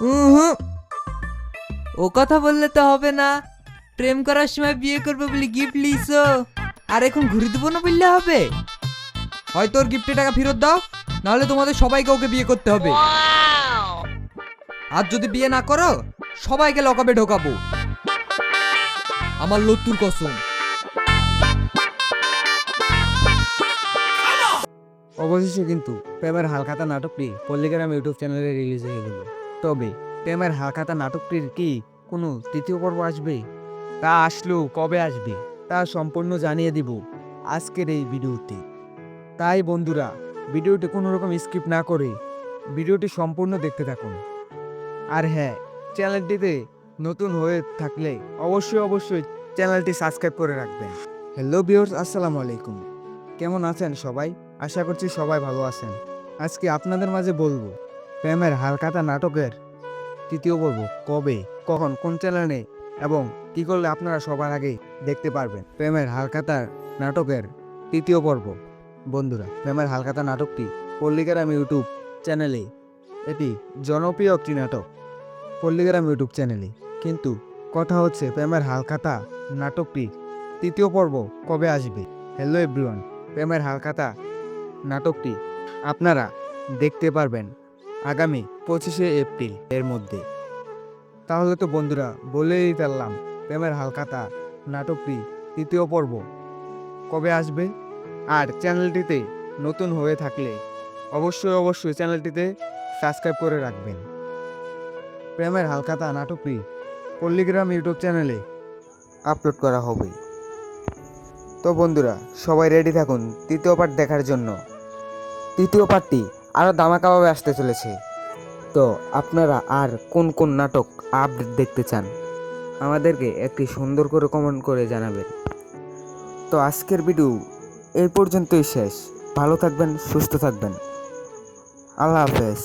হুম, ও কথা বললে তো হবে না। প্রেম করার সময় বিয়ে করবে বলে গিফট লিসো, আর এখন ঘুরে দেবো না বললে হবে? হয়তো ওর গিফটের টাকা ফেরত দাও, নাহলে তোমাদের সবাইকে ওকে বিয়ে করতে হবে। আর যদি বিয়ে না করো, সবাইকে লকাবে ঢোকাবো, আমার লত্তুর কসম। অবশেষে কিন্তু প্রেমের হালখাতা নাটকটি পল্লিগ্রাম ইউটিউব চ্যানেলে রিলিজ হয়ে গেল। তবে প্রেমের হালখাতা নাটকটির কি কোনো তৃতীয় পর্ব আসবে? তা আসলেও কবে আসবে তা সম্পূর্ণ জানিয়ে দিব আজকের এই ভিডিওতে। তাই বন্ধুরা, ভিডিওটি কোনো রকম স্কিপ না করে ভিডিওটি সম্পূর্ণ দেখতে থাকুন। আর হ্যাঁ, চ্যানেলটিতে নতুন হয়ে থাকলে অবশ্যই চ্যানেলটি সাবস্ক্রাইব করে রাখবেন। হ্যালো ভিউয়ার্স, আসসালামু আলাইকুম। কেমন আছেন সবাই? আশা করছি সবাই ভালো আছেন। আজকে আপনাদের মাঝে বলবো প্রেমের হালখাতা নাটকের তৃতীয় পর্ব কবে, কখন, কোন চ্যানেলে এবং কী করলে আপনারা সবার আগে দেখতে পারবেন প্রেমের হালখাতার নাটকের তৃতীয় পর্ব। বন্ধুরা, প্রেমের হালখাতা নাটকটি পল্লিগ্রাম ইউটিউব চ্যানেলে, এটি জনপ্রিয় একটি নাটক পল্লিগ্রাম ইউটিউব চ্যানেলে। কিন্তু কথা হচ্ছে প্রেমের হালখাতা নাটকটি তৃতীয় পর্ব কবে আসবে। হ্যালো এভরিওয়ান, প্রেমের হালখাতা নাটকটি আপনারা দেখতে পারবেন আগামী 25শে এপ্রিল এর মধ্যে। তাহলে তো বন্ধুরা বলেই ফেললাম প্রেমের হালখাতা নাটকটি তৃতীয় পর্ব কবে আসবে। আর চ্যানেলটিতে নতুন হয়ে থাকলে অবশ্যই চ্যানেলটিতে সাবস্ক্রাইব করে রাখবেন। প্রেমের হালখাতা নাটকটি পল্লিগ্রাম ইউটিউব চ্যানেলে আপলোড করা হবে। তো বন্ধুরা, সবাই রেডি থাকুন তৃতীয় পার্ট দেখার জন্য। তৃতীয় পার্টটি আরও ধামাকাভাবে আসতে চলেছে। তো আপনারা আর কোন কোন নাটক আপডেট দেখতে চান আমাদেরকে একটি সুন্দর করে কমেন্ট করে জানাবেন। তো আজকের ভিডিও এই পর্যন্তই শেষ। ভালো থাকবেন, সুস্থ থাকবেন। আল্লাহ হাফেজ।